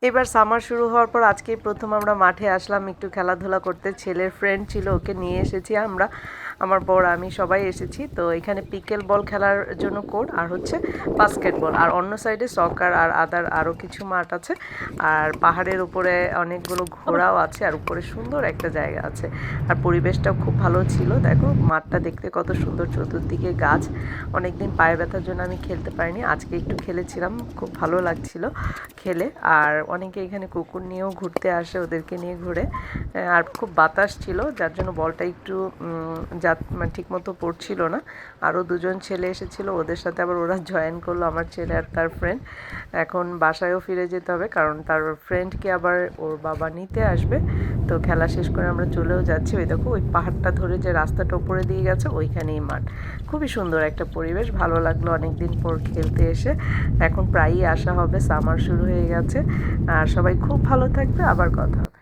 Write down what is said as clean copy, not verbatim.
এবার সামার শুরু হওয়ার পর আজকেই প্রথম আমরা মাঠে আসলাম একটু খেলাধুলা করতে। ছেলের ফ্রেন্ড ছিল, ওকে নিয়ে এসেছি আমরা, আমার বর আমি সবাই এসেছি। তো এখানে পিকেল বল খেলার জন্য কোর্ট আর হচ্ছে বাস্কেটবল, আর অন্য সাইডে সকার আর আরও কিছু মাঠ আছে। আর পাহাড়ের উপরে অনেকগুলো ঘোড়াও আছে, আর উপরে সুন্দর একটা জায়গা আছে। আর পরিবেশটাও খুব ভালো ছিল। দেখো মাঠটা দেখতে কত সুন্দর, চতুর্দিকে গাছ। অনেকদিন পায়ে ব্যথার জন্য আমি খেলতে পারিনি, আজকে একটু খেলেছিলাম, খুব ভালো লাগছিল খেলে। আর অনেকে এখানে কুকুর নিয়েও ঘুরতে আসে, ওদেরকে নিয়ে ঘুরে। আর খুব বাতাস ছিল, যার জন্য বলটা একটু মানে ঠিকমতো পড়ছিল না। আরও দুজন ছেলে এসেছিলো, ওদের সাথে আবার ওরা জয়েন করলো, আমার ছেলে আর তার ফ্রেন্ড। এখন বাসায়ও ফিরে যেতে হবে, কারণ তার ফ্রেন্ডকে আবার ওর বাবা নিতে আসবে। তো খেলা শেষ করে আমরা চলেও যাচ্ছি। ওই দেখো ওই পাহাড়টা ধরে যে রাস্তাটা উপরে দিয়ে গেছে, ওইখানেই মাঠ। খুবই সুন্দর একটা পরিবেশ, ভালো লাগলো অনেক দিন পর খেলতে এসে। এখন প্রায়ই আসা হবে, সামার শুরু হয়ে গেছে। আর সবাই খুব ভালো থাকবে, আবার কথা হবে।